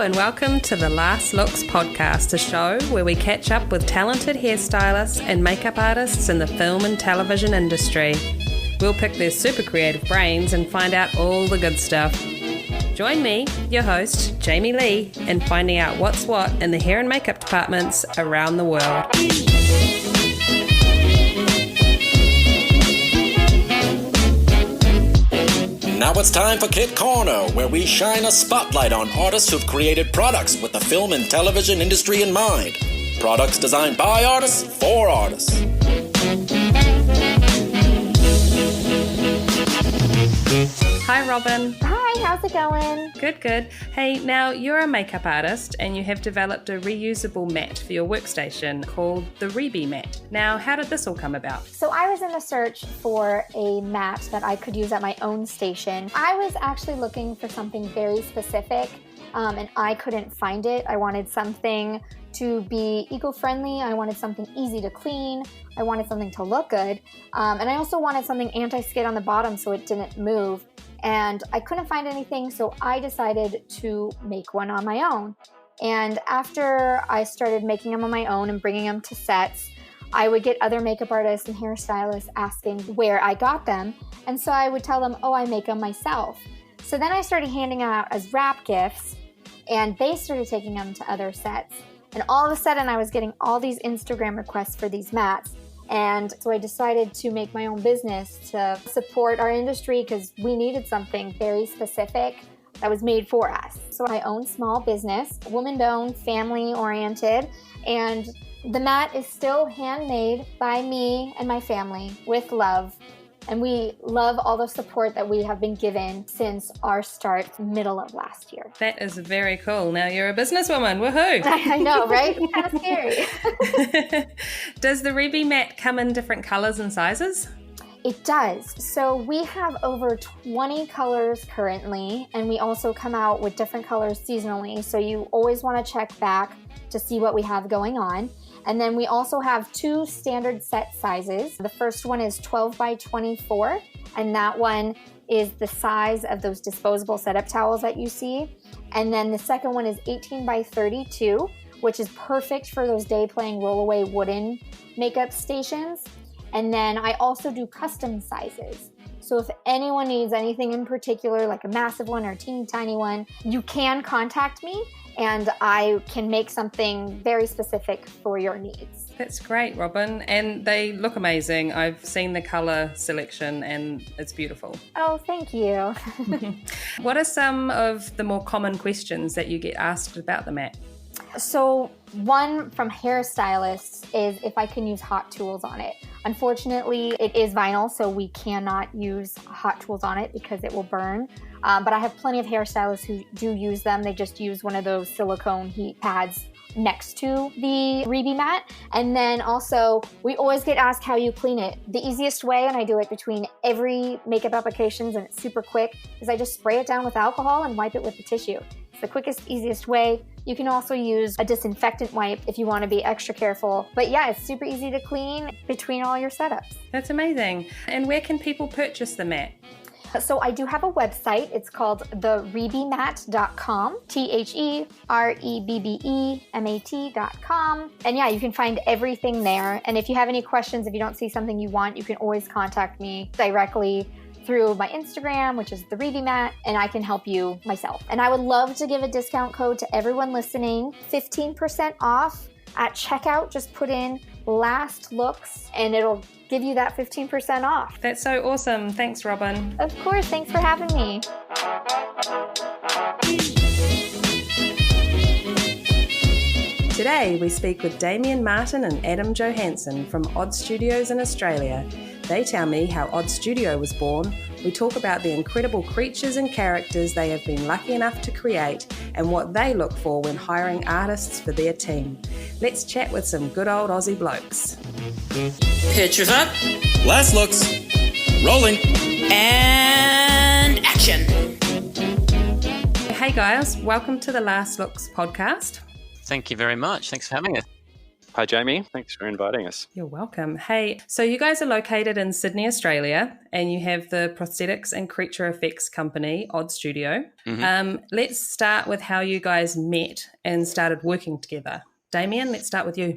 and welcome to the Last Looks podcast, a show where we catch up with talented hairstylists and makeup artists in the film and television industry. We'll pick their super creative brains and find out all the good stuff. Join me, your host, Jamie Lee, in finding out what's what in the hair and makeup departments around the world. Now it's time for Kid Corner, where we shine a spotlight on artists who've created products with the film and television industry in mind. Products designed by artists for artists. Hi, Robin. Hi, how's it going? Good. Hey, now you're a makeup artist and you have developed a reusable mat for your workstation called the Reby mat. Now, how did this all come about? So I was in the search for a mat that I could use at my own station. I was actually looking for something very specific and I couldn't find it. I wanted something to be eco-friendly. I wanted something easy to clean. I wanted something to look good. And I also wanted something anti-skid on the bottom so it didn't move. And I couldn't find anything, so I decided to make one on my own. And after I started making them on my own and bringing them to sets, I would get other makeup artists and hairstylists asking where I got them. And so I would tell them, oh, I make them myself. So then I started handing them out as wrap gifts, and they started taking them to other sets. And all of a sudden, I was getting all these Instagram requests for these mats. And so I decided to make my own business to support our industry because we needed something very specific that was made for us. So I own small business, woman-owned, family-oriented, and the mat is still handmade by me and my family with love. And we love all the support that we have been given since our start middle of last year. That is very cool. Now you're a businesswoman. Woohoo! I know, right? It's kind of scary. Does the Reby mat come in different colors and sizes? It does. So we have over 20 colors currently, and we also come out with different colors seasonally. So you always want to check back to see what we have going on. And then we also have 2 standard set sizes. The first one is 12 by 24, and that one is the size of those disposable setup towels that you see. And then the second one is 18 by 32, which is perfect for those day playing rollaway wooden makeup stations. And then I also do custom sizes. So if anyone needs anything in particular, like a massive one or a teeny tiny one, you can contact me and I can make something very specific for your needs. That's great, Robin. And they look amazing. I've seen the colour selection and it's beautiful. Oh, thank you. What are some of the more common questions that you get asked about the mat? So one from hairstylists is if I can use hot tools on it. Unfortunately, it is vinyl, so we cannot use hot tools on it because it will burn. But I have plenty of hairstylists who do use them. They just use one of those silicone heat pads next to the Reby mat. And then also, we always get asked how you clean it. The easiest way, and I do it between every makeup applications and it's super quick, is I just spray it down with alcohol and wipe it with the tissue. It's the quickest, easiest way. You can also use a disinfectant wipe if you want to be extra careful. But yeah, it's super easy to clean between all your setups. That's amazing. And where can people purchase the mat? So I do have a website. It's called therebeemat.com, therebeemat.com. And yeah, you can find everything there. And if you have any questions, if you don't see something you want, you can always contact me directly through my Instagram, which is the Reby mat, and I can help you myself. And I would love to give a discount code to everyone listening, 15% off at checkout. Just put in Last Looks and it'll give you that 15% off. That's so awesome. Thanks, Robin. Of course. Thanks for having me. Today, we speak with Damian Martin and Adam Johansen from Odd Studios in Australia. They tell me how Odd Studio was born. We talk about the incredible creatures and characters they have been lucky enough to create and what they look for when hiring artists for their team. Let's chat with some good old Aussie blokes. Pictures up. Last looks. Rolling. And action. Hey guys, welcome to the Last Looks podcast. Thank you very much. Thanks for having us. Hi, Jamie. Thanks for inviting us. You're welcome. Hey, so you guys are located in Sydney, Australia, and you have the prosthetics and creature effects company, Odd Studio. Let's start with how you guys met and started working together. Damian, let's start with you.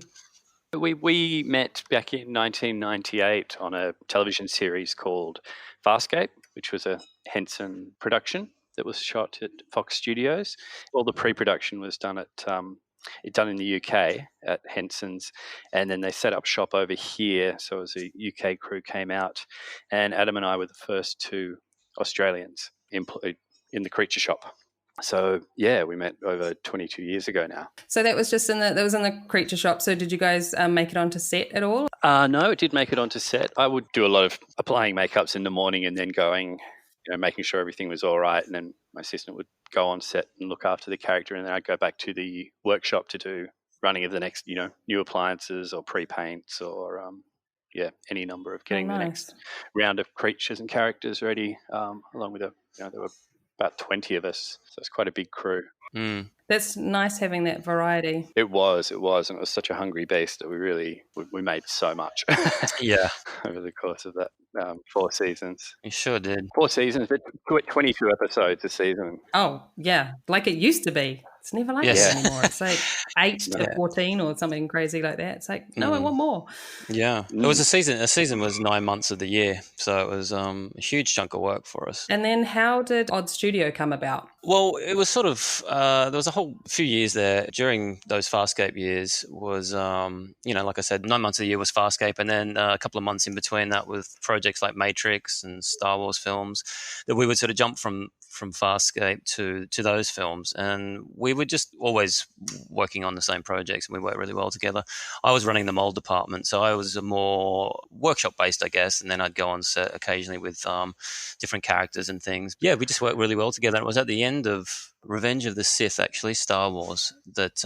We met back in 1998 on a television series called Farscape, which was a Henson production that was shot at Fox Studios. All the pre-production was done in the UK at Henson's, and then they set up shop over here. So as a UK crew came out, and Adam and I were the first two Australians employed in the creature shop. So yeah, we met over 22 years ago now. So that was just in the creature shop. So did you guys make it onto set at all? No, it did make it onto set. I would do a lot of applying makeups in the morning and then going, making sure everything was all right. And then my assistant would go on set and look after the character. And then I'd go back to the workshop to do running of the next, new appliances or pre-paints or, any number of getting the next round of creatures and characters ready, along with there were about 20 of us. So it's quite a big crew. That's nice having that variety. It was, and it was such a hungry beast that we made so much. Yeah, over the course of that 4 seasons. you sure did. 4 seasons, but 22 episodes a season. Oh yeah, like it used to be. It's never like that anymore. It's like 8 to 14 or something crazy like that. It's like, no, I want more. Yeah. It was a season. A season was 9 months of the year. So it was a huge chunk of work for us. And then how did Odd Studio come about? Well, it was sort of, there was a whole few years there during those Farscape years was, like I said, 9 months of the year was Farscape. And then a couple of months in between that with projects like Matrix and Star Wars films that we would sort of jump from Farscape to those films, and we were just always working on the same projects, and we worked really well together. I was running the mold department, so I was a more workshop based, I guess, and then I'd go on set occasionally with different characters and things. Yeah, we just worked really well together. It was at the end of Revenge of the Sith, actually, Star Wars, that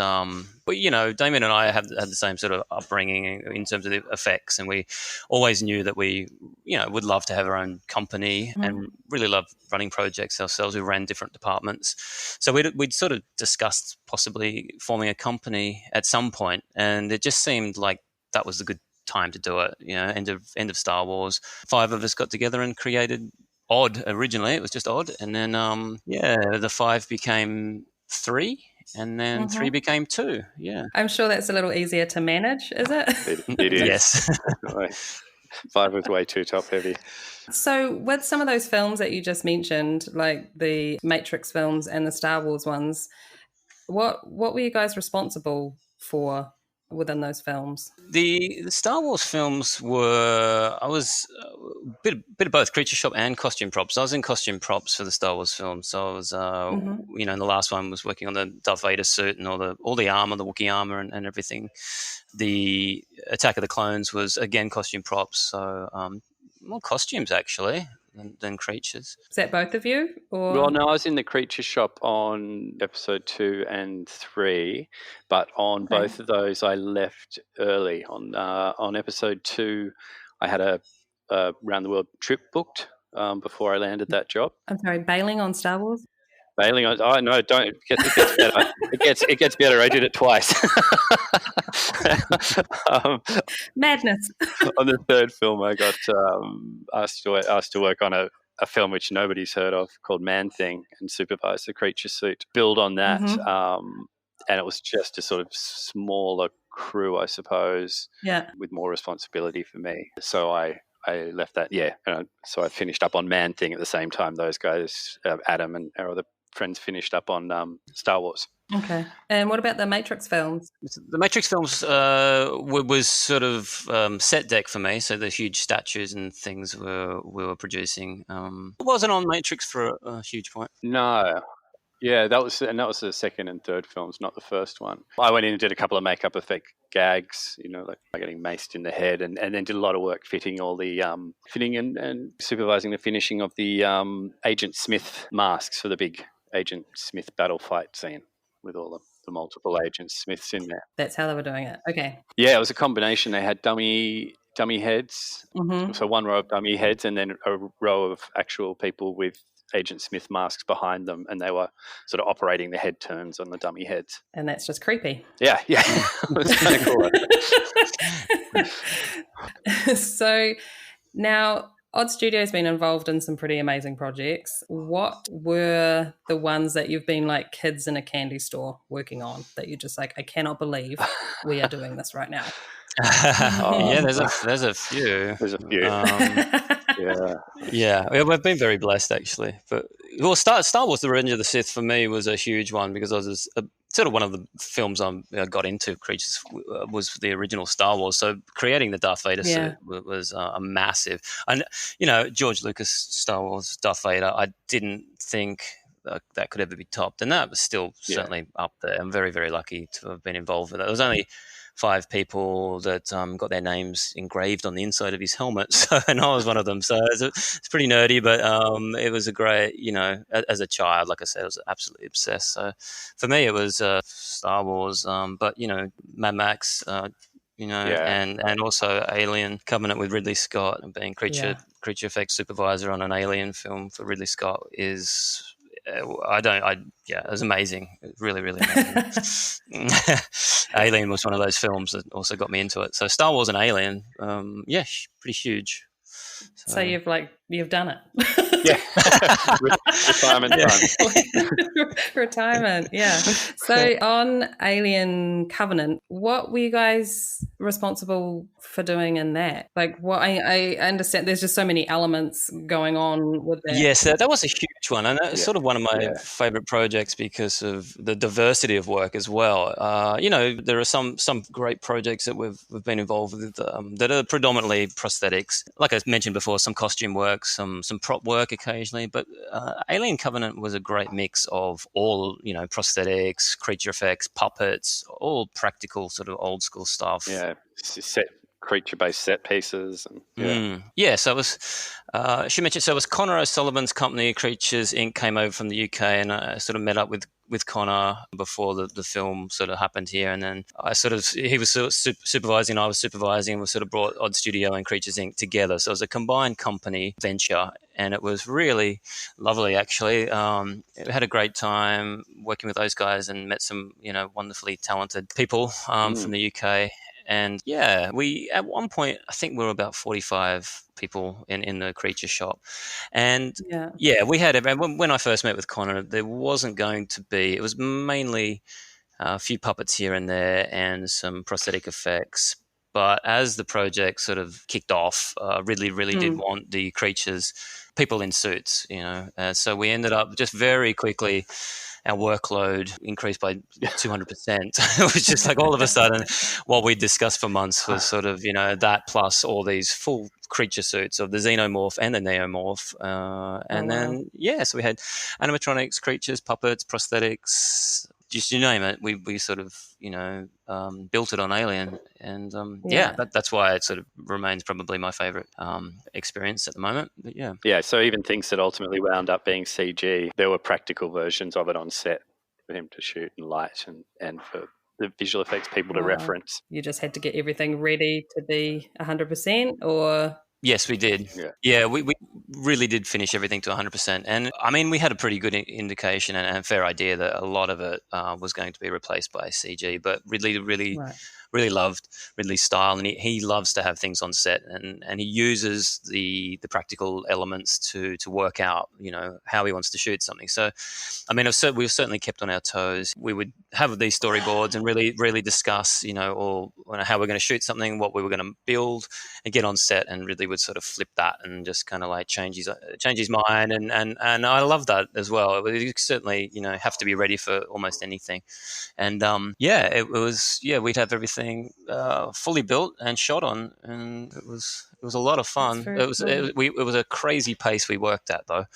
but Damian and I had the same sort of upbringing in terms of the effects, and we always knew that we would love to have our own company and really love running projects ourselves. We ran different departments, so we'd sort of discussed possibly forming a company at some point, and it just seemed like that was a good time to do it. End of Star Wars, 5 of us got together and created Odd. Originally it was just Odd, and then the 5 became 3, and then 3 became 2. Yeah, I'm sure that's a little easier to manage, is it? It is. Yes. 5 was way too top heavy. So with some of those films that you just mentioned, like the Matrix films and the Star Wars ones, what were you guys responsible for within those films? The Star Wars films were, I was a bit of both creature shop and costume props. I was in costume props for the Star Wars films. So I was, in the last one was working on the Darth Vader suit and all the armor, the Wookiee armor and everything. The Attack of the Clones was again costume props. So more costumes actually than creatures. Is that both of you? Or? Well, no, I was in the creature shop on episode 2 and 3, but on both of those I left early. On episode 2, I had a round the world trip booked before I landed that job. I'm sorry, bailing on Star Wars? Bailing on? Oh no, don't! It gets better. It gets better. I did it twice. Madness. On the 3rd film, I got asked to work on a film which nobody's heard of called Man Thing and supervise the creature suit. Build on that, and it was just a sort of smaller crew, I suppose. Yeah. With more responsibility for me, so I left that. Yeah, so I finished up on Man Thing at the same time. Those guys, Adam and our other friends, finished up on Star Wars. Okay. And what about the Matrix films? The Matrix films was sort of set deck for me. So the huge statues and things we were producing. It wasn't on Matrix for a huge point. No. Yeah, that was the 2nd and 3rd films, not the first one. I went in and did a couple of makeup effect gags, like getting maced in the head, and then did a lot of work fitting all the fitting and supervising the finishing of the Agent Smith masks for the big Agent Smith battle fight scene with all the multiple Agent Smiths in there. That's how they were doing it. Okay. Yeah, it was a combination. They had dummy heads, so one row of dummy heads, and then a row of actual people with Agent Smith masks behind them, and they were sort of operating the head turns on the dummy heads. And that's just creepy. Yeah. It was kind of cool. So now Odd Studio's been involved in some pretty amazing projects. What were the ones that you've been like kids in a candy store working on that you're just like, I cannot believe we are doing this right now? Yeah, there's a few. There's a few. Yeah, we've been very blessed actually. But Star Wars: The Revenge of the Sith for me was a huge one because I was sort of one of the films I got into. Creatures was the original Star Wars, so creating the Darth Vader suit was a massive. And George Lucas Star Wars Darth Vader, I didn't think that could ever be topped, and that was still certainly up there. I'm very, very lucky to have been involved with that. There was only 5 people that got their names engraved on the inside of his helmet, and I was one of them. So it's pretty nerdy, but it was a great, as a child, like I said, I was absolutely obsessed. So for me, it was Star Wars, but Mad Max, and also Alien Covenant with Ridley Scott, and being creature effects supervisor on an Alien film for Ridley Scott is. It was amazing. Really, really amazing. Alien was one of those films that also got me into it. So Star Wars and Alien, pretty huge. So you've done it. Retirement time. Retirement, yeah. So on Alien Covenant, what were you guys responsible for doing in that? Like, what I understand, there's just so many elements going on with that. Yes, that was a huge one, and that's sort of one of my favorite projects because of the diversity of work as well. There are some great projects that we've been involved with that are predominantly prosthetics. Like I mentioned before, some costume work, some prop work occasionally, but Alien Covenant was a great mix of all, prosthetics, creature effects, puppets, all practical sort of old school stuff. Yeah, creature-based set pieces. And, so it was, she mentioned, so it was Connor O'Sullivan's company, Creatures Inc., came over from the UK, and I sort of met up with Connor before the film sort of happened here, and then he was sort of supervising, I was supervising, and we sort of brought Odd Studio and Creatures Inc. together. So it was a combined company venture, and it was really lovely actually. Had a great time working with those guys and met some wonderfully talented people from the UK. And we at one point, I think we were about 45 people in the creature shop. And we had, when I first met with Connor, there wasn't going to be, it was mainly a few puppets here and there and some prosthetic effects. But as the project sort of kicked off, Ridley really did want the creatures, people in suits, so we ended up just very quickly, our workload increased by 200%. It was just like all of a sudden what we discussed for months was sort of, that plus all these full creature suits of the xenomorph and the neomorph. So we had animatronics, creatures, puppets, prosthetics, just you name it. We sort of, built it on Alien. And that's why it sort of remains probably my favorite experience at the moment. But so even things that ultimately wound up being CG, there were practical versions of it on set for him to shoot and light and for the visual effects people to reference. You just had to get everything ready to be 100%, or... Yes, we did. Yeah, we really did finish everything to 100%. And I mean, we had a pretty good indication and fair idea that a lot of it was going to be replaced by CG. But Ridley really loved Ridley's style, and he loves to have things on set, and he uses the practical elements to work out, how he wants to shoot something. So, I mean, we've certainly kept on our toes. We would have these storyboards and really discuss, how we're going to shoot something, what we were going to build, and get on set, and Ridley would sort of flip that and just kind of like change his mind, and I love that as well. You certainly, have to be ready for almost anything, and it was we'd have everything fully built and shot on, and it was a lot of fun. It was a crazy pace we worked at though.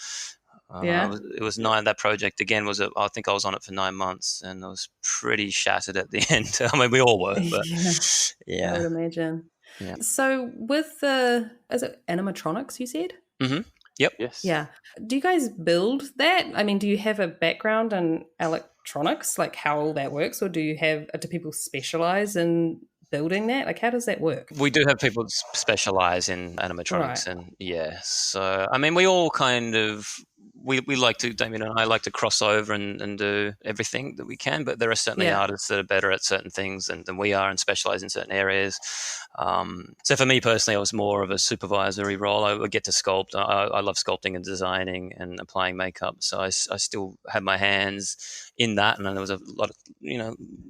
It was 9. That project again I think I was on it for 9 months, and I was pretty shattered at the end. I mean, we all were, but I would imagine. Yeah. So with is it animatronics you said? Mm-hmm. Yep. Yes. Yeah. Do you guys build that? I mean, do you have a background in electronics, like how all that works, or do people specialize in building that? Like, how does that work? We do have people specialize in animatronics, and so I mean, we all kind of we like to, Damian and I like to cross over and do everything that we can, but there are certainly artists that are better at certain things than we are and specialize in certain areas. So for me personally, I was more of a supervisory role. I would get to sculpt. I love sculpting and designing and applying makeup. So I still had my hands in that, and there was a lot of,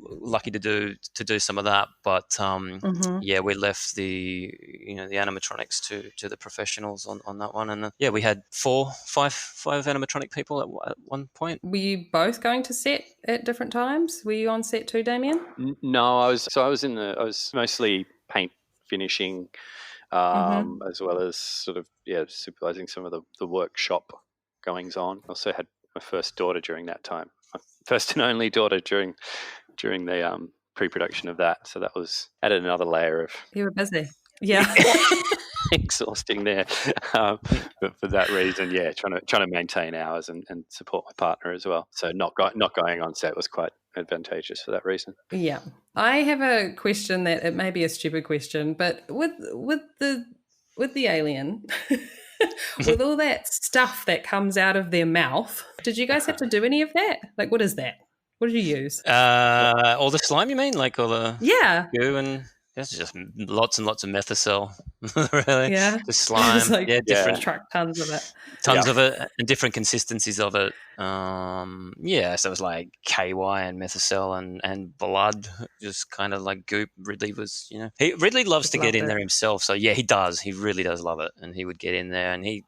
lucky to do some of that. But we left the animatronics to the professionals on that one. And we had five animatronic people at one point. Were you both going to set at different times? Were you on set too, Damian? No, I was mostly paint finishing, as well as sort of supervising some of the workshop goings on. Also had my first daughter during that time, my first and only daughter during the pre-production of that. So that was added another layer of. You were busy, yeah. Exhausting there, but for that reason, trying to maintain hours and support my partner as well. So not going on set was quite advantageous for that reason. Yeah, I have a question that it may be a stupid question, but with the alien, with all that stuff that comes out of their mouth, did you guys have to do any of that? Like, what is that? What did you use? All the slime, you mean? Like all the goo and. That's just lots and lots of Methocel, really. Yeah, the slime. Different truck tons of it. Tons of it, and different consistencies of it. So it was like KY and Methocel and blood, just kind of like goop. Ridley was, Ridley loves to get in there himself. So he does. He really does love it, and he would get in there, and he,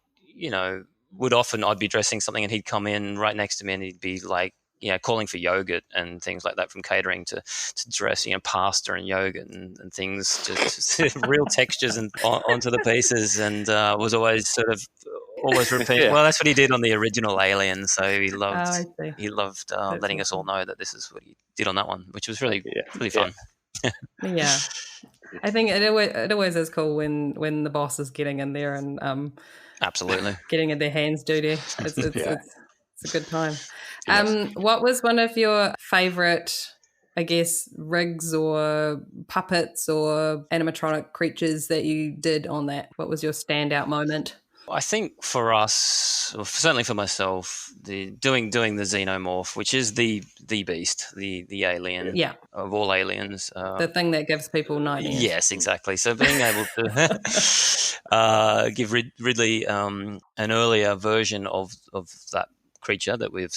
would often I'd be dressing something, and he'd come in right next to me, and he'd be like. Calling for yogurt and things like that from catering to dress, pasta and yogurt and things, just real textures and onto the pieces, and was always repeat. Well, that's what he did on the original Alien, so he loved letting us all know that this is what he did on that one, which was really fun. Yeah, I think it always is cool when the boss is getting in there and absolutely getting in their hands dirty. It's a good time. Yes. What was one of your favourite, I guess, rigs or puppets or animatronic creatures that you did on that? What was your standout moment? I think for us, or certainly for myself, doing the xenomorph, which is the beast, the alien of all aliens. The thing that gives people nightmares. Yes, exactly. So being able to give Ridley an earlier version of that creature that we've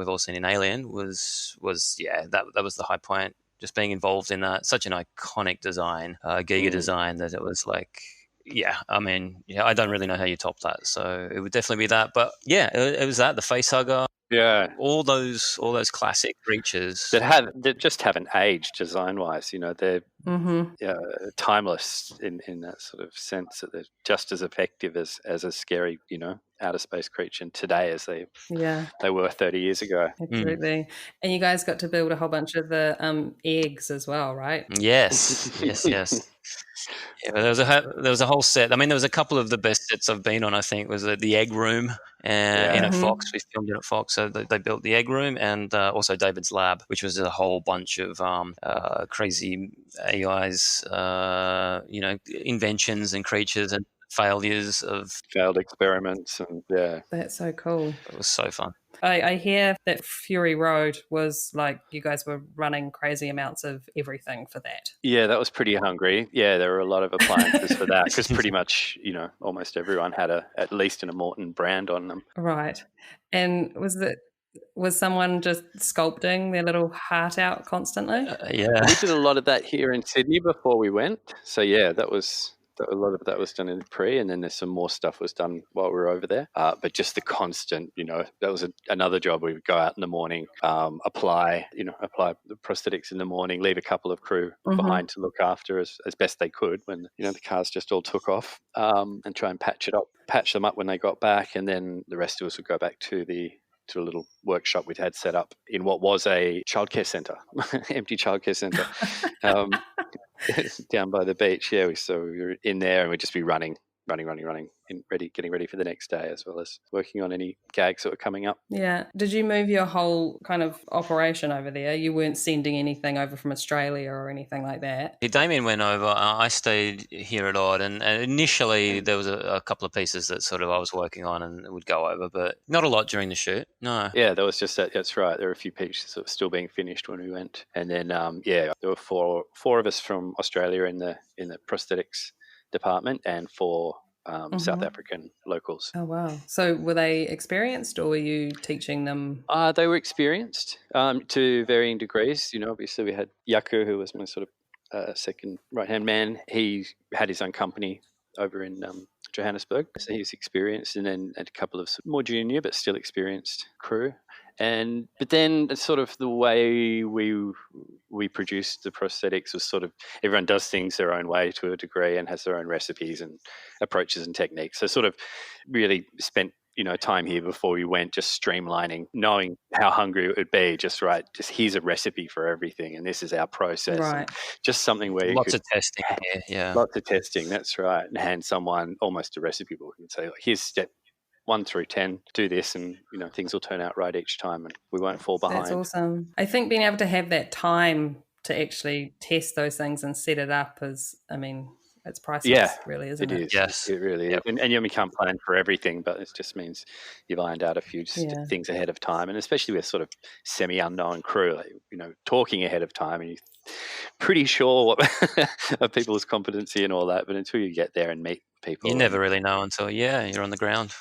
all seen in Alien was that was the high point. Just being involved in that, such an iconic design, Giga design, that it was like, I don't really know how you top that. So it would definitely be that. But it was that, the facehugger. Yeah, all those classic creatures that just haven't aged design-wise. They're timeless in that sort of sense, that they're just as effective as a scary, outer space creature today as they were 30 years ago. Absolutely. And you guys got to build a whole bunch of the eggs as well, right? Yes. Yeah, there was a whole set. I mean, there was a couple of the best sets I've been on. I think was the egg room in at Fox. We filmed it at Fox, so they built the egg room, and also David's lab, which was a whole bunch of crazy AIs, inventions and creatures and failures of failed experiments, and that's so cool. It was so fun. I hear that Fury Road was like you guys were running crazy amounts of everything for that. Yeah, that was pretty hungry. Yeah, there were a lot of appliances for that because pretty much, almost everyone had at least an Immortan brand on them. Right. And was someone just sculpting their little heart out constantly? Yeah. We did a lot of that here in Sydney before we went. So, a lot of that was done in pre, and then there's some more stuff was done while we were over there. But just the constant, that was another job. We would go out in the morning, apply the prosthetics in the morning, leave a couple of crew behind to look after as best they could when, the cars just all took off, and try and patch them up when they got back. And then the rest of us would go back to a little workshop we'd had set up in what was a childcare centre, empty childcare centre. Down by the beach, so we were in there and we'd just be running running, and getting ready for the next day, as well as working on any gags that were coming up. Yeah. Did you move your whole kind of operation over there? You weren't sending anything over from Australia or anything like that? Damien went over. I stayed here at Odd, and initially there was a couple of pieces that sort of I was working on and would go over, but not a lot during the shoot. No. Yeah, there was just that. That's right. There were a few pieces that were still being finished when we went, and then there were four of us from Australia in the prosthetics department, and four South African locals. Oh, wow. So were they experienced, or were you teaching them? They were experienced to varying degrees. Obviously we had Yaku, who was my sort of second right-hand man. He had his own company over in Johannesburg, so he was experienced, and then a couple of more junior but still experienced crew. But then it's sort of the way we produced the prosthetics was sort of everyone does things their own way to a degree and has their own recipes and approaches and techniques. So sort of really spent time here before we went, just streamlining, knowing how hungry it would be. Just here's a recipe for everything, and this is our process. Right. Just something where lots of testing here. Yeah, lots of testing. That's right. And hand someone almost a recipe book and say, here's step 1 through 10, do this, and things will turn out right each time, and we won't fall behind. That's awesome. I think being able to have that time to actually test those things and set it up is, it's priceless, really, isn't it? It is. Yes. It really is. And you can't plan for everything, but it just means you've ironed out a few things ahead of time, and especially with sort of semi-unknown crew, talking ahead of time, and you're pretty sure of people's competency and all that, but until you get there and meet people, you never really know until you're on the ground.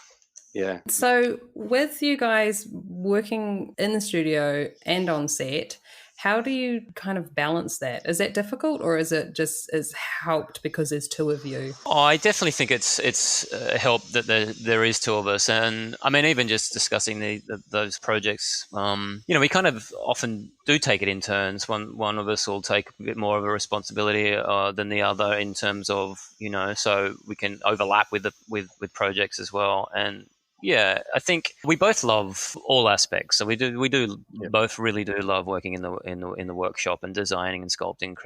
Yeah. So with you guys working in the studio and on set, how do you kind of balance that? Is that difficult, or is it just is helped because there's two of you? Oh, I definitely think it's helped that there is two of us, and even just discussing those projects. We kind of often do take it in turns. One of us will take a bit more of a responsibility than the other in terms of so we can overlap with projects as well. And yeah, I think we both love all aspects. So we do both really do love working in the workshop and designing and sculpting,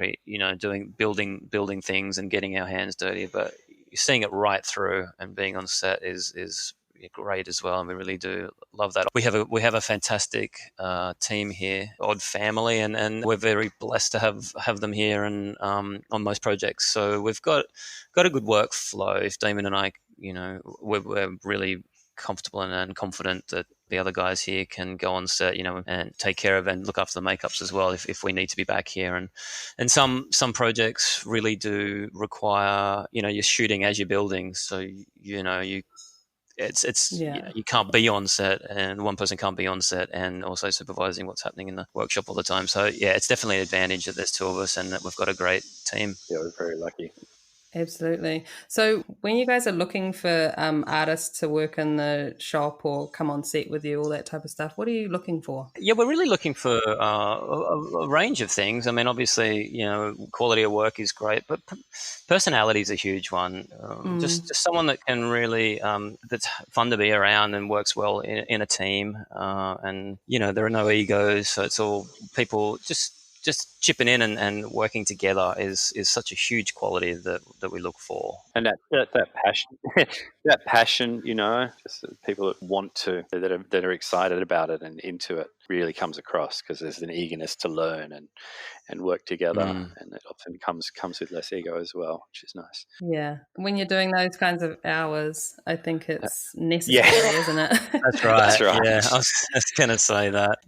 building things and getting our hands dirty. But seeing it right through and being on set is great as well, and we really do love that. We have a fantastic team here, Odd Family, and we're very blessed to have them here and on most projects. So we've got a good workflow. If Damon and I, we're really comfortable and confident that the other guys here can go on set, and take care of and look after the makeups as well if we need to be back here. And some projects really do require, you're shooting as you're building, so you can't be on set, and one person can't be on set and also supervising what's happening in the workshop all the time. So it's definitely an advantage that there's two of us and that we've got a great team. Yeah, we're very lucky. Absolutely. So when you guys are looking for artists to work in the shop or come on set with you, all that type of stuff, what are you looking for? Yeah, we're really looking for a range of things. Obviously, quality of work is great, but personality is a huge one. Just someone that can really, that's fun to be around and works well in a team. And, there are no egos, so it's all people just chipping in and working together is such a huge quality that we look for. And that passion, that passion, just people that want to, that are excited about it and into it, really comes across, because there's an eagerness to learn and work together, and it often comes with less ego as well, which is nice. Yeah, when you're doing those kinds of hours, I think it's necessary, isn't it? That's right. That's right. Yeah, I was going to say that.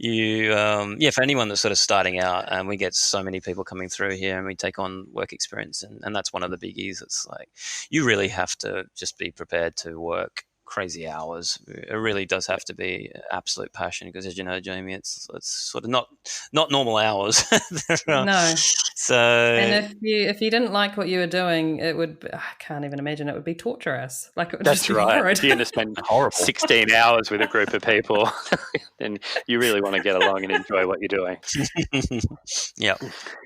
For anyone that's sort of starting out, and we get so many people coming through here, and we take on work experience, and that's one of the biggies. It's like you really have to just be prepared to work crazy hours. It really does have to be absolute passion, because as you know, Jamie, it's sort of not normal hours. No. So, and if you didn't like what you were doing, it would, I can't even imagine, it would be torturous. Like, it would That's just be right. horrid. If you're going to spend 16 hours with a group of people, then you really want to get along and enjoy what you're doing. Yeah,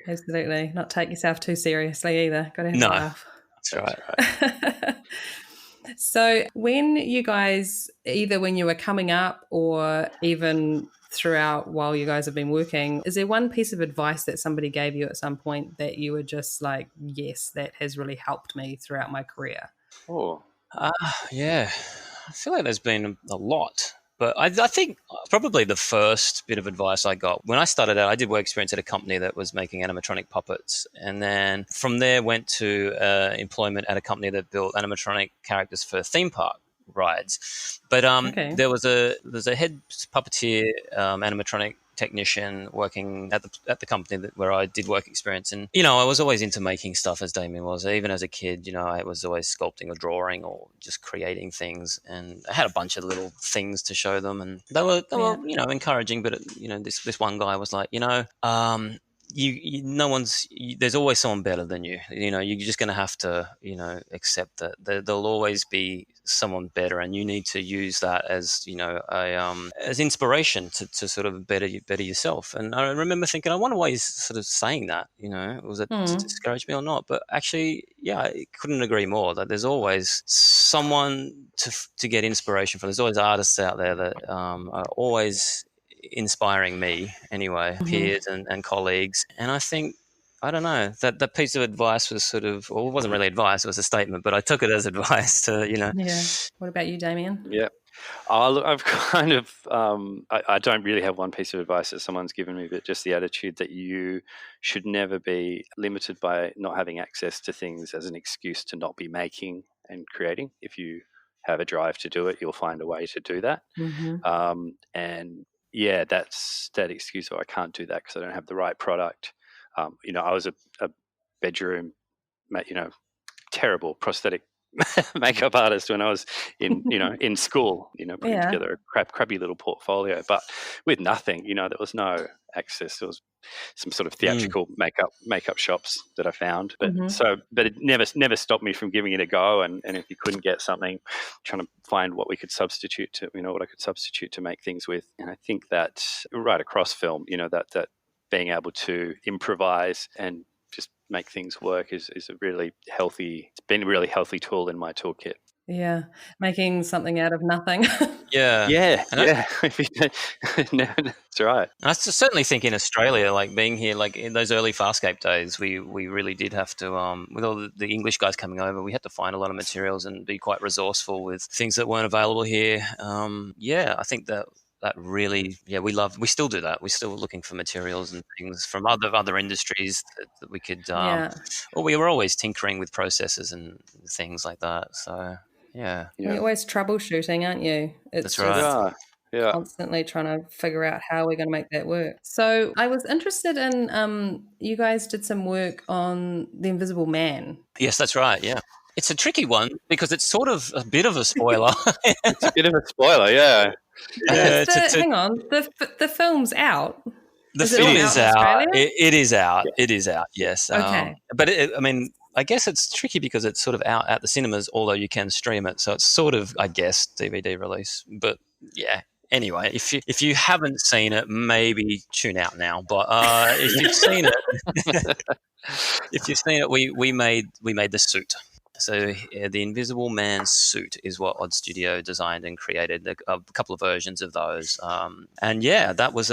absolutely. Not take yourself too seriously either. Got to have a laugh. That's right. So when you guys, either when you were coming up or even throughout while you guys have been working, is there one piece of advice that somebody gave you at some point that you were just like, yes, that has really helped me throughout my career? Oh, Yeah, I feel like there's been a lot. But I think probably the first bit of advice I got when I started out, I did work experience at a company that was making animatronic puppets. And then from there went to employment at a company that built animatronic characters for theme park rides. But Okay. there's a head puppeteer animatronic technician working at the company where I did work experience, and I was always into making stuff as Damien was. Even as a kid, I was always sculpting or drawing or just creating things, and I had a bunch of little things to show them, and they were encouraging. But this one guy was like, no one's there's always someone better than you. You're just going to have to accept that there'll always be someone better, and you need to use that as as inspiration to sort of better yourself. And I remember thinking, I wonder why he's sort of saying that. Was it to discourage me or not? But actually, yeah, I couldn't agree more. That there's always someone to get inspiration from. There's always artists out there that are always inspiring me anyway, peers and colleagues. And I think, I don't know, that piece of advice was sort of, well, it wasn't really advice, it was a statement, but I took it as advice to, Yeah. What about you, Damien? Yeah. Look, I've kind of, I don't really have one piece of advice that someone's given me, but just the attitude that you should never be limited by not having access to things as an excuse to not be making and creating. If you have a drive to do it, you'll find a way to do that. And yeah, that's that excuse, I can't do that because I don't have the right product. I was a bedroom, terrible prosthetic makeup artist when I was in school, putting together a crappy little portfolio, but with nothing, there was no access. There was some sort of theatrical makeup shops that I found, but it never stopped me from giving it a go. And if you couldn't get something, trying to find what I could substitute to make things with. And I think that right across film, that being able to improvise and just make things work is a really healthy. It's been a really healthy tool in my toolkit. Yeah, making something out of nothing. Yeah. No, that's right. I certainly think in Australia, like being here, like in those early Farscape days, we really did have to, with all the English guys coming over, we had to find a lot of materials and be quite resourceful with things that weren't available here. I think that really, we still do that. We're still looking for materials and things from other industries that we could, well, we were always tinkering with processes and things like that. So, yeah. You're always troubleshooting, aren't you? That's right. Yeah. Constantly trying to figure out how we're going to make that work. So I was interested in, you guys did some work on The Invisible Man. Yes, that's right, yeah. It's a tricky one because it's sort of a bit of a spoiler. It's a bit of a spoiler, yeah. Hang on, the film's out. The film is out. It is out. Yeah. It is out, yes. Okay. But I guess it's tricky because it's sort of out at the cinemas, although you can stream it. So it's sort of, I guess, DVD release. But yeah, anyway, if you haven't seen it, maybe tune out now. But if you've seen it, we made the suit. So the Invisible Man suit is what Odd Studio designed and created, a couple of versions of those. And yeah, that was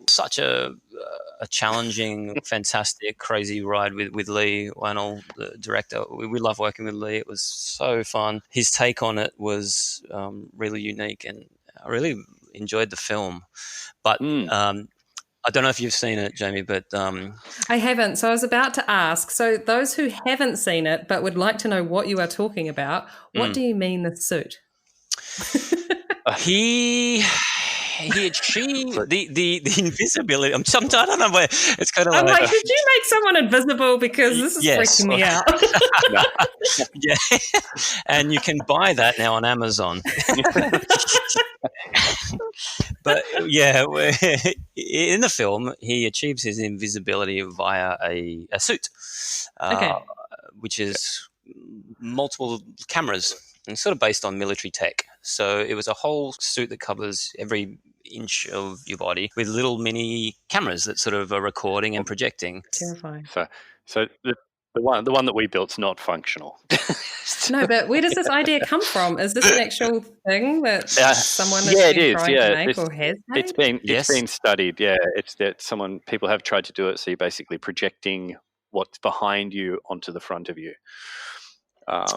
such a challenging, fantastic, crazy ride with Lee Wannell, the director. We love working with Lee. It was so fun. His take on it was really unique, and I really enjoyed the film. But I don't know if you've seen it, Jamie, but I haven't. So I was about to ask. So those who haven't seen it but would like to know what you are talking about, what do you mean the suit? He achieved the invisibility. I don't know where it's kind of. I'm like, did you make someone invisible? Because this is freaking me out. Yeah, and you can buy that now on Amazon. But yeah, in the film, he achieves his invisibility via a suit, which is multiple cameras and sort of based on military tech. So it was a whole suit that covers every inch of your body with little mini cameras that sort of are recording and projecting. Terrifying. So the one that we built's not functional. No, but where does this idea come from? Is this an actual thing that someone has been trying to make or has made? It's been studied. Yeah, it's that people have tried to do it. So you're basically projecting what's behind you onto the front of you.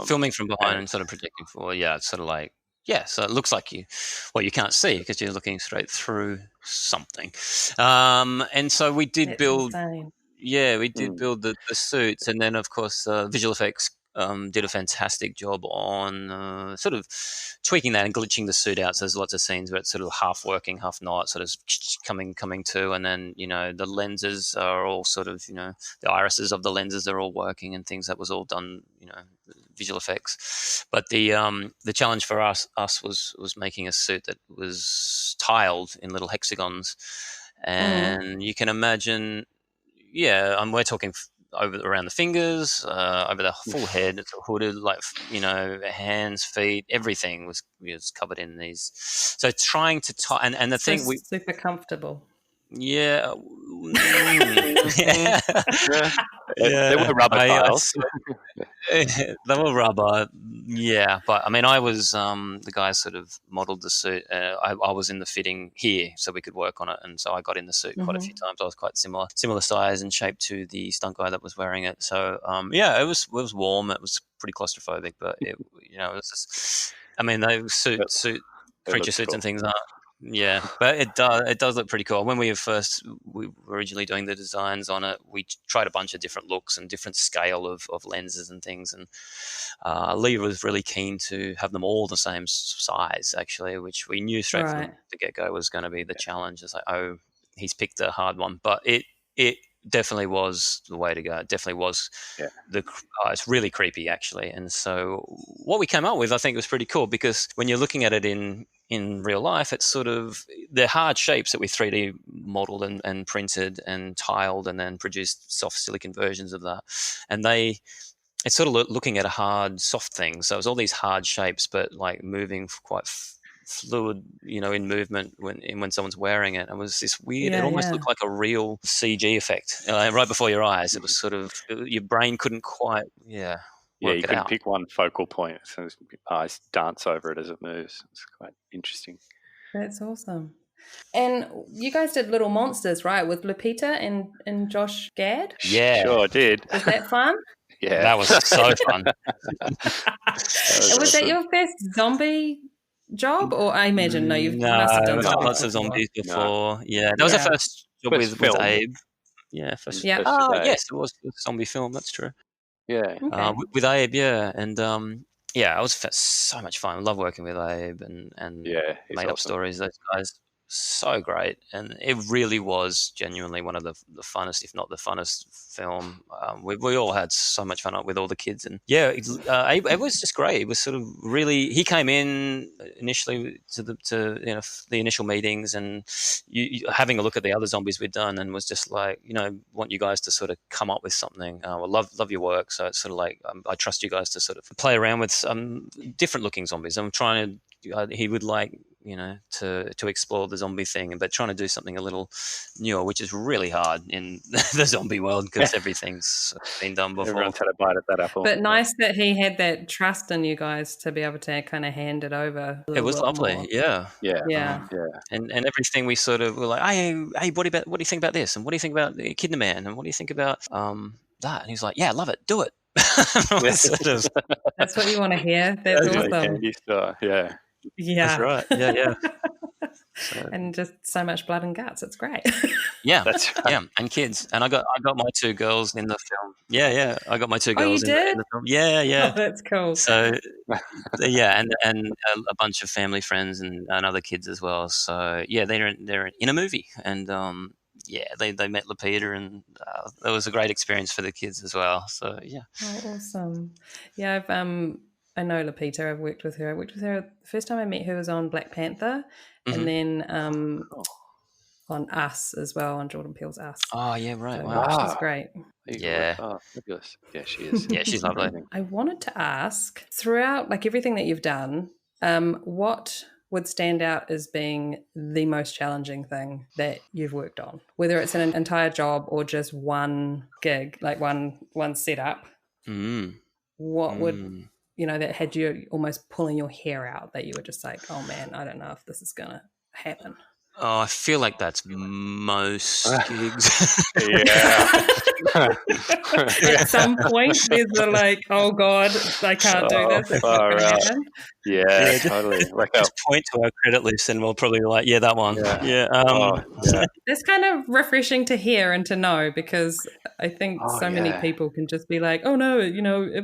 Filming from behind and sort of projecting forward. Yeah, it's sort of like, yeah, so it looks like you can't see because you're looking straight through something. And so we did That's build, insane. we did build the suits, and then of course visual effects did a fantastic job on sort of tweaking that and glitching the suit out. So there's lots of scenes where it's sort of half working, half not, sort of coming to, and then the lenses are all sort of the irises of the lenses are all working and things. That was all done visual effects. But the challenge for us was making a suit that was tiled in little hexagons, and you can imagine. Yeah, we're talking around the fingers, over the full head. It's hooded, like hands, feet, everything was covered in these. So trying to tie, and the So thing we, super comfortable. yeah, Yeah. yeah, They were rubber tiles. they were rubber, yeah. But I mean, I was the guy sort of modelled the suit. I was in the fitting here, so we could work on it, and so I got in the suit quite a few times. I was quite similar size and shape to the stunt guy that was wearing it. So yeah, it was warm. It was pretty claustrophobic, but it was just. I mean, those suit creature suits and things aren't. Yeah, but it does look pretty cool. When we were originally doing the designs on it, we tried a bunch of different looks and different scale of lenses and things, and Lee was really keen to have them all the same size, actually, which we knew straight from the get-go was going to be the challenge. It's like, oh, he's picked a hard one, but it definitely was the way to go. It definitely was. Yeah. It's really creepy, actually. And so what we came up with, I think, was pretty cool, because when you're looking at it in real life, it's sort of, they're hard shapes that we 3D modeled and printed and tiled and then produced soft silicon versions of that. And it's sort of looking at a hard, soft thing. So it was all these hard shapes, but like moving quite fluid, in movement when someone's wearing it. It was this weird, it almost looked like a real CG effect right before your eyes. It was sort of, your brain couldn't quite, you couldn't pick one focal point. So your eyes dance over it as it moves. It's quite interesting. That's awesome. And you guys did Little Monsters, right, with Lupita and Josh Gad? Yeah. Sure did. Was that fun? Yeah. That was so fun. Was that your first zombie job? Or I imagine, you must have done lots of zombies before. Yeah, that was our first job with Abe. Yeah, first. Yeah. Oh, yes, it was a zombie film. That's true. Yeah. Okay. With Abe, yeah, and it was so much fun. I love working with Abe and made up stories. Those guys, so great, and it really was genuinely one of the funnest, if not the funnest film. We all had so much fun with all the kids, and it was just great. It was sort of really, he came in initially to the initial meetings, and you having a look at the other zombies we'd done, and was just like, want you guys to sort of come up with something. I love your work, so it's sort of like, I trust you guys to sort of play around with some different looking zombies. I'm trying to, he would like, to explore the zombie thing, but trying to do something a little newer, which is really hard in the zombie world because everything's been done before. Everyone's had a bite at that apple. But nice that he had that trust in you guys to be able to kind of hand it over. It was lovely, more. Yeah. And everything we sort of were like, hey, what do you think about this? And what do you think about Kidna Man? And what do you think about that? And he's like, yeah, love it, do it. Sort of. That's what you want to hear. That's awesome. Candy star. Yeah. Yeah, that's right. Yeah. And just so much blood and guts. It's great. Yeah, that's right. Yeah, and kids. And I got my two girls in the film. Yeah. I got my two girls in the film. Yeah. Oh, that's cool. So yeah, and a bunch of family friends and other kids as well. So yeah, they're in a movie, and they met Lupita, and that was a great experience for the kids as well. So yeah. Oh, awesome. Yeah, I know Lupita. I've worked with her. The first time I met her was on Black Panther, and then on Us as well, on Jordan Peele's Us. Oh yeah, right. So Wow, she's great. Yeah. Oh, fabulous. Yeah, she is. Yeah, she's lovely. I wanted to ask, throughout everything that you've done, what would stand out as being the most challenging thing that you've worked on, whether it's an entire job or just one gig, like one setup? What would that had you almost pulling your hair out, that you were just like, oh man, I don't know if this is gonna happen? Oh, I feel like that's most gigs. At some point, there's a like, oh God, I can't do this. It's not going to happen. Yeah, just, totally. Like just point to our credit list and we'll probably be like, yeah, that one. Yeah. It's kind of refreshing to hear and to know, because I think so many people can just be like, oh no, it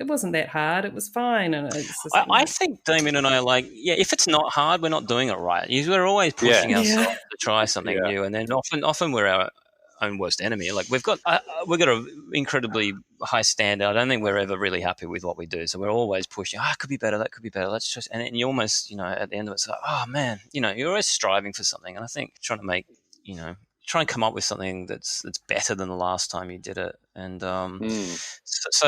wasn't that hard. It was fine. And it's just, I think Damien and I are like, if it's not hard, we're not doing it right. We're always pushing ourselves to try something new, and then often we're our own worst enemy. Like we've got an incredibly high standard. I don't think we're ever really happy with what we do, so we're always pushing. It could be better. That could be better. Let's just and you almost at the end of it's like, oh man, you're always striving for something, and I think trying to make try and come up with something that's better than the last time you did it. And so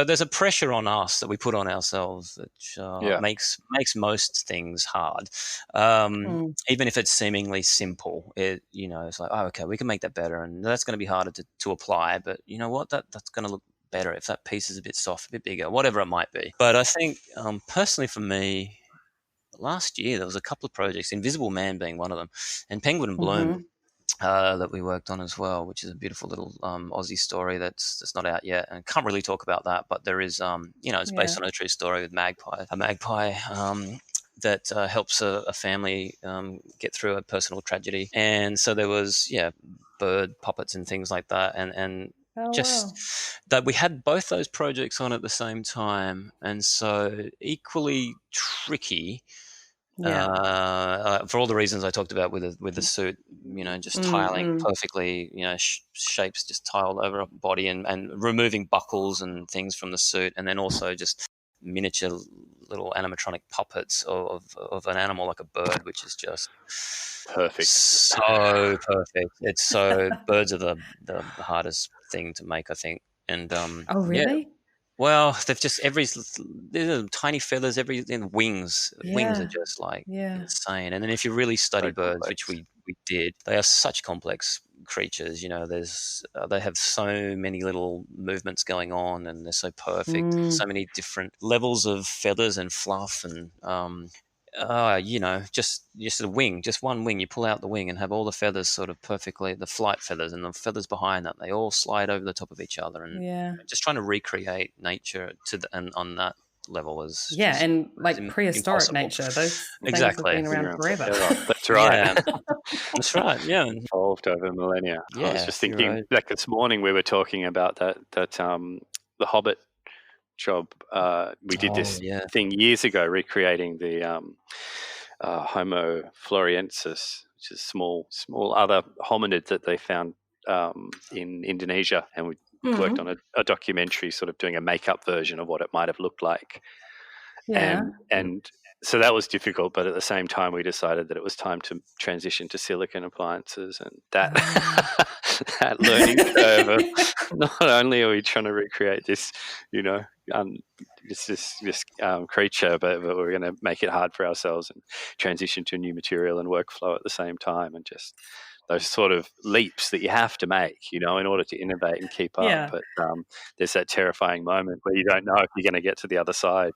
there's a pressure on us that we put on ourselves, which makes most things hard. Even if it's seemingly simple, it's like, oh, okay, we can make that better, and that's going to be harder to apply. But you know what? That's going to look better if that piece is a bit soft, a bit bigger, whatever it might be. But I think personally for me, last year there was a couple of projects, Invisible Man being one of them, and Penguin and Bloom. That we worked on as well, which is a beautiful little Aussie story that's not out yet, and can't really talk about that. But there is, it's based on a true story with a magpie that helps a family get through a personal tragedy, and so there was bird puppets and things like that, and that we had both those projects on at the same time, and so equally tricky. For all the reasons I talked about with the suit, just tiling perfectly, shapes just tiled over a body, and removing buckles and things from the suit, and then also just miniature little animatronic puppets of an animal like a bird, which is just perfect. So perfect. It's so birds are the hardest thing to make, I think. And oh really? Yeah. Well, they've just there's tiny feathers, wings. Wings are just like insane. And then if you really study birds, which we did, they are such complex creatures. They have so many little movements going on, and they're so perfect. So many different levels of feathers and fluff, and just a wing, just one wing. You pull out the wing and have all the feathers sort of perfectly, the flight feathers and the feathers behind that, they all slide over the top of each other. And just trying to recreate nature and on that level is and like prehistoric impossible. Nature. Those things have been around forever. That's right. That's right. Yeah, evolved over millennia. I was just thinking, like this morning, we were talking about that the Hobbit job. We did this thing years ago, recreating the Homo floresiensis, which is small other hominid that they found in Indonesia, and we worked on a documentary, sort of doing a makeup version of what it might have looked like. And so that was difficult, but at the same time, we decided that it was time to transition to silicon appliances, and that that learning curve. Not only are we trying to recreate this, this creature, but we're going to make it hard for ourselves and transition to a new material and workflow at the same time, and just those sort of leaps that you have to make, in order to innovate and keep up. But there's that terrifying moment where you don't know if you're going to get to the other side,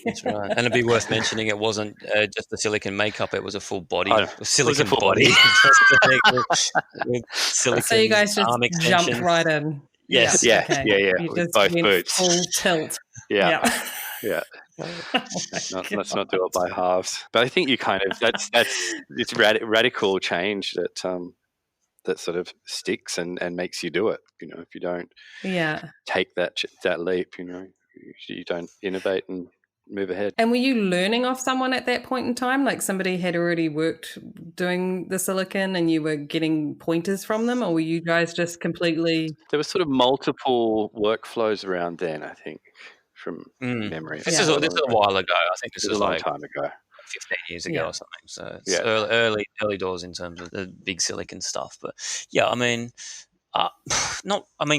That's right. And it'd be worth mentioning it wasn't just the silicon makeup, it was a full body. Silicon body. With silicon so you guys just jumped right in. Yes. Okay. Yeah. You With just both went boots. Full tilt. Yeah. Let's not do it by halves. But I think you kind of it's radical change that sort of sticks and makes you do it. If you don't take that leap, you don't innovate and move ahead. And were you learning off someone at that point in time? Like somebody had already worked doing the silicon and you were getting pointers from them, or were you guys just completely... There was sort of multiple workflows around then, I think, from memory. This is a while ago. I think this was a long like time ago. 15 years ago or something. So it's early doors in terms of the big silicon stuff. But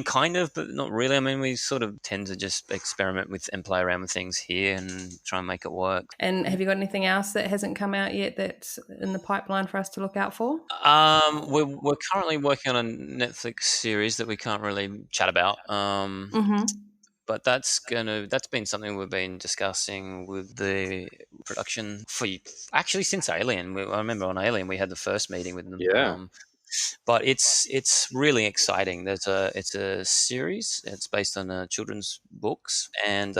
kind of, but not really. I mean, we sort of tend to just experiment with and play around with things here and try and make it work. And have you got anything else that hasn't come out yet that's in the pipeline for us to look out for? We're currently working on a Netflix series that we can't really chat about. But that's been something we've been discussing with the production for actually since Alien. I remember on Alien we had the first meeting with them. Yeah. But it's really exciting. It's a series. It's based on children's books, and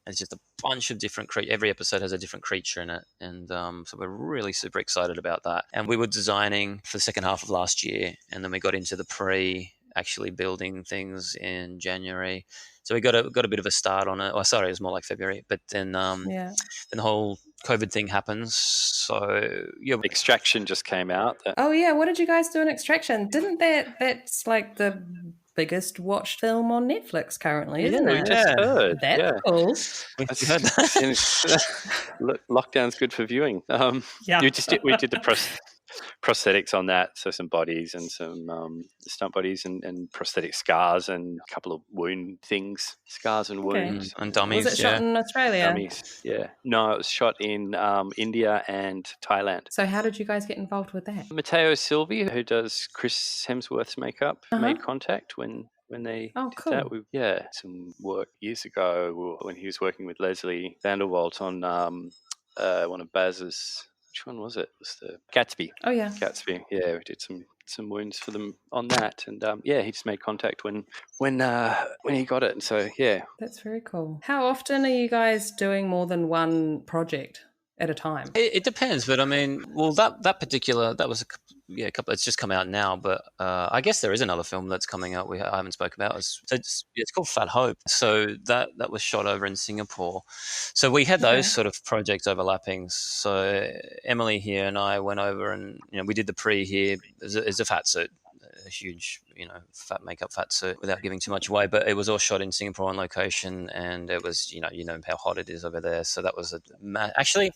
it's just a bunch of different every episode has a different creature in it, and so we're really super excited about that. And we were designing for the second half of last year, and then we got into the actually building things in January. So we got a bit of a start on it. Oh, sorry, it was more like February. But then then the whole COVID thing happens. So yeah, Extraction just came out. Oh yeah, what did you guys do in Extraction? Didn't that's like the biggest watched film on Netflix currently, isn't we it? just heard. That's cool. we heard that. Lockdown's good for viewing. Yeah. we did the prosthetics on that, so some bodies and some stunt bodies and prosthetic scars and a couple of wound things, scars and wounds. And dummies. Was it shot in Australia? Dummies, yeah. No, it was shot in India and Thailand. So how did you guys get involved with that? Matteo Silvi, who does Chris Hemsworth's makeup, made contact when they did that. Some work years ago when he was working with Leslie Vanderwalt on one of Baz's. Which one was it? It was the Gatsby. Oh yeah, Gatsby. Yeah, we did some wounds for them on that, and he just made contact when he got it, and so yeah, that's very cool. How often are you guys doing more than one project at a time? It depends, but I mean, well, that particular that was a couple. It's just come out now, but I guess there is another film that's coming out. I haven't spoke about. It's called Fat Hope. So that was shot over in Singapore. So we had those sort of projects overlapping. So Emily here and I went over and we did the pre here. It's a fat suit. A huge, fat suit without giving too much away. But it was all shot in Singapore on location, and it was, how hot it is over there. So that was actually,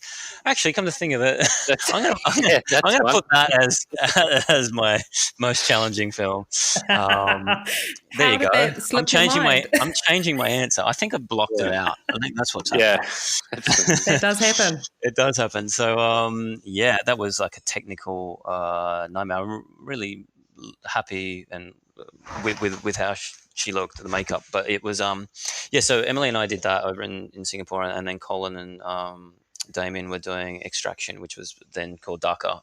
come to think of it, I'm gonna put that as my most challenging film. There you go. I'm changing my answer. I think I blocked it out. I think that's what's happening. Yeah, that does happen. It does happen. So that was like a technical nightmare. I'm really happy and with how she looked, the makeup, but it was so Emily and I did that over in Singapore, and then Colin and Damian were doing Extraction, which was then called Dhaka,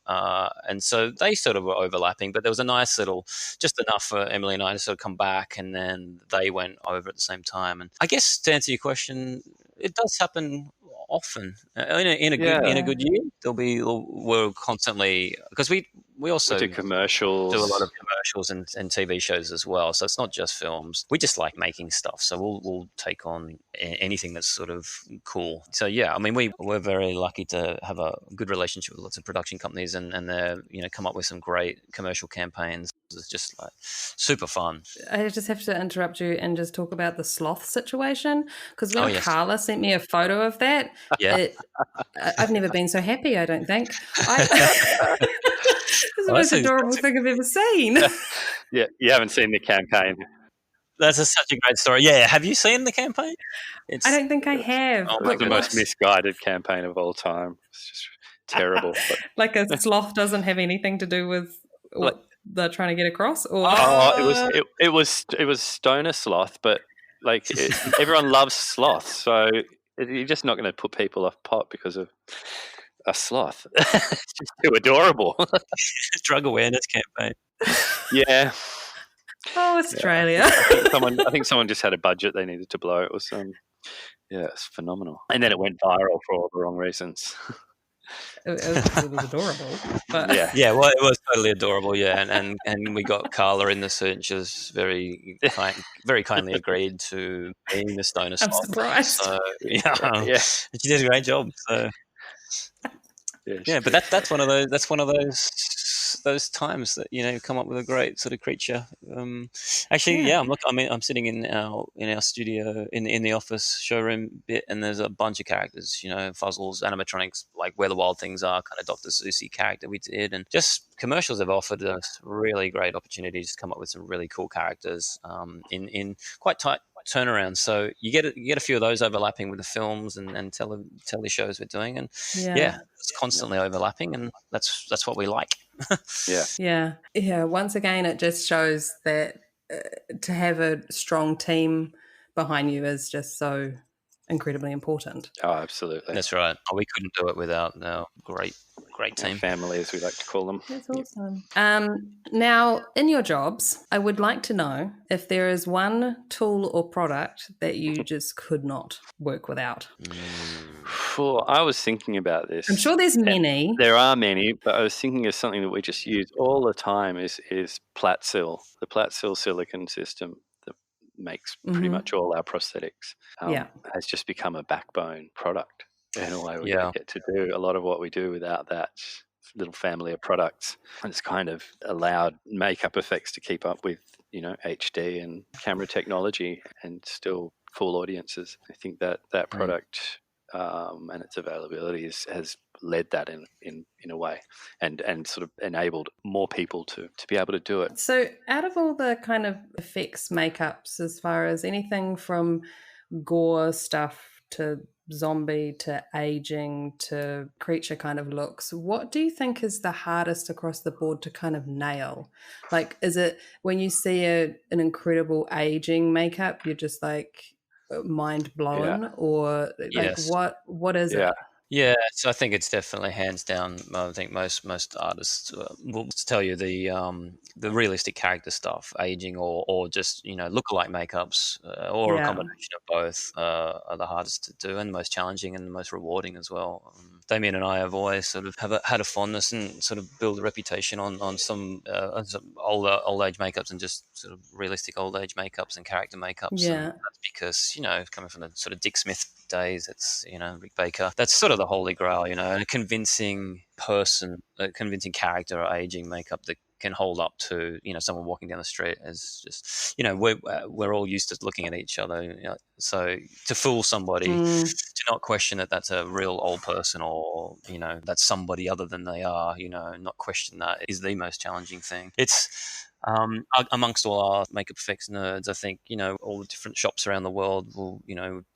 and so they sort of were overlapping, but there was a nice little, just enough for Emily and I to sort of come back, and then they went over at the same time. And I guess to answer your question, it does happen often in a good year. We're constantly, because we also do commercials, do a lot of commercials and TV shows as well. So it's not just films. We just like making stuff. So we'll take on anything that's sort of cool. So yeah, I mean, we're very lucky to have a good relationship with lots of production companies, and they're come up with some great commercial campaigns. It's just like super fun. I just have to interrupt you and just talk about the sloth situation, because when Carla sent me a photo of that, I've never been so happy, I don't think. It's the most adorable thing I've ever seen. Yeah, you haven't seen the campaign. That's such a great story. Yeah, have you seen the campaign? I don't think I have. It's the most misguided campaign of all time. It's just terrible. But... like a sloth doesn't have anything to do with what they're trying to get across? Or... it was stoner sloth, but everyone loves sloth, so you're just not going to put people off pot because of a sloth. It's just too adorable. Drug awareness campaign. Yeah. Oh, Australia. I think someone just had a budget they needed to blow. It was it's phenomenal. And then it went viral for all the wrong reasons. It was adorable. But... well, it was totally adorable, and we got Carla in the suit, and she was very kindly agreed to being the stoner sloth. I'm surprised. So, she did a great job. So but that's one of those times that come up with a great sort of creature. I'm sitting in our studio in the office showroom bit, and there's a bunch of characters, fuzzles, animatronics, like Where the Wild Things Are, kind of Dr. Seussy character we did, and just commercials have offered us really great opportunities to come up with some really cool characters in quite tight turnaround. So you get a few of those overlapping with the films and tele shows we're doing, and it's constantly overlapping, and that's what we like. Yeah. Once again, it just shows that to have a strong team behind you is just so incredibly important. Oh, absolutely. That's right. Oh, we couldn't do it without our great team. Family, as we like to call them. That's awesome. Now, in your jobs, I would like to know if there is one tool or product that you just could not work without. Well, I was thinking about this. I'm sure there's many. There are many, but I was thinking of something that we just use all the time is Platsil, the Platsil silicon system that makes pretty much all our prosthetics. Has just become a backbone product. In a way, we don't get to do a lot of what we do without that little family of products. And it's kind of allowed makeup effects to keep up with, HD and camera technology and still full audiences. I think that product and its availability has led that in a way and sort of enabled more people to be able to do it. So out of all the kind of effects makeups, as far as anything from gore stuff to zombie to aging to creature kind of looks, what do you think is the hardest across the board to kind of nail? Like, is it when you see an incredible aging makeup, you're just like mind blown, or like what is it? Yeah, so I think it's definitely hands down. I think most artists will tell you the realistic character stuff, aging or just lookalike makeups or a combination of both are the hardest to do and the most challenging and the most rewarding as well. Damian and I have always sort of had a fondness and sort of build a reputation on some old age makeups and just sort of realistic old age makeups and character makeups. Yeah, and that's because coming from the sort of Dick Smith days, it's Rick Baker. That's sort of the holy grail, and a convincing person, a convincing character or aging makeup that can hold up to someone walking down the street. Is just we're all used to looking at each other, so to fool somebody, to not question that that's a real old person or that's somebody other than they are, not question that is the most challenging thing. It's amongst all our makeup effects nerds, I think all the different shops around the world will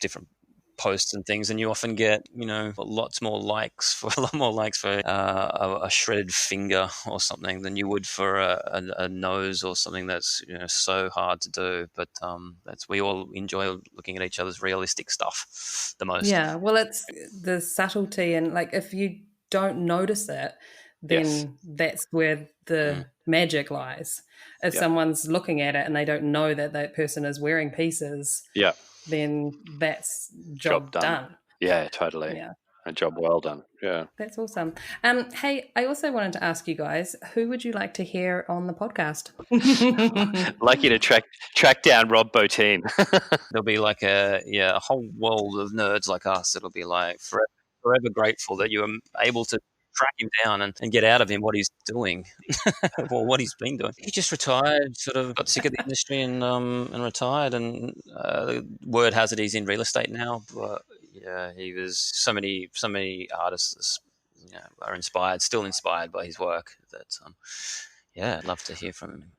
different posts and things, and you often get a lot more likes for a shredded finger or something than you would for a nose or something that's so hard to do. But we all enjoy looking at each other's realistic stuff the most. Yeah, well, it's the subtlety, and like if you don't notice it, then that's where the magic lies. If someone's looking at it and they don't know that that person is wearing pieces, then that's job done. Yeah, totally. Yeah. A job well done. Yeah. That's awesome. Hey, I also wanted to ask you guys, who would you like to hear on the podcast? I'd like you to track down Rob Bottin. There'll be like a whole world of nerds like us. It'll be like forever grateful that you were able to track him down and get out of him what he's doing or what he's been doing. He just retired, sort of got sick of the industry and retired, and the word has it he's in real estate now. But he was so many artists are still inspired by his work that I'd love to hear from him.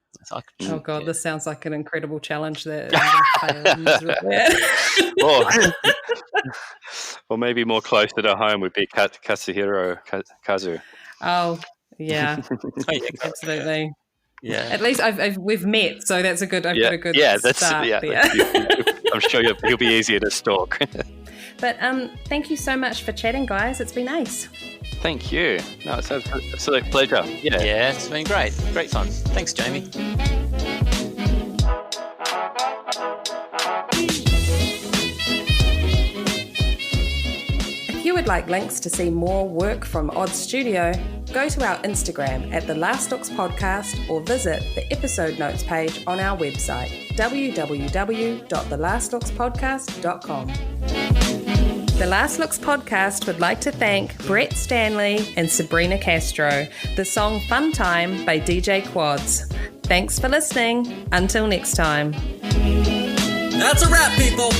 Oh God, this sounds like an incredible challenge that I'm going to fail. Or maybe more closer to home would be Kazuhiro Kazu. Oh yeah, absolutely. Yeah, at least we've met, so that's a good. I've got a good start there. I'm sure he'll be easier to stalk. But thank you so much for chatting, guys. It's been nice. Thank you. No, it's an absolute pleasure. Yeah, it's been great fun. Thanks, Jamie. If you would like links to see more work from Odd Studio, go to our Instagram at The Last Looks Podcast or visit the episode notes page on our website, www.thelastlookspodcast.com. The Last Looks Podcast would like to thank Brett Stanley and Sabrina Castro. The song Fun Time by DJ Quads. Thanks for listening. Until next time. That's a wrap, people.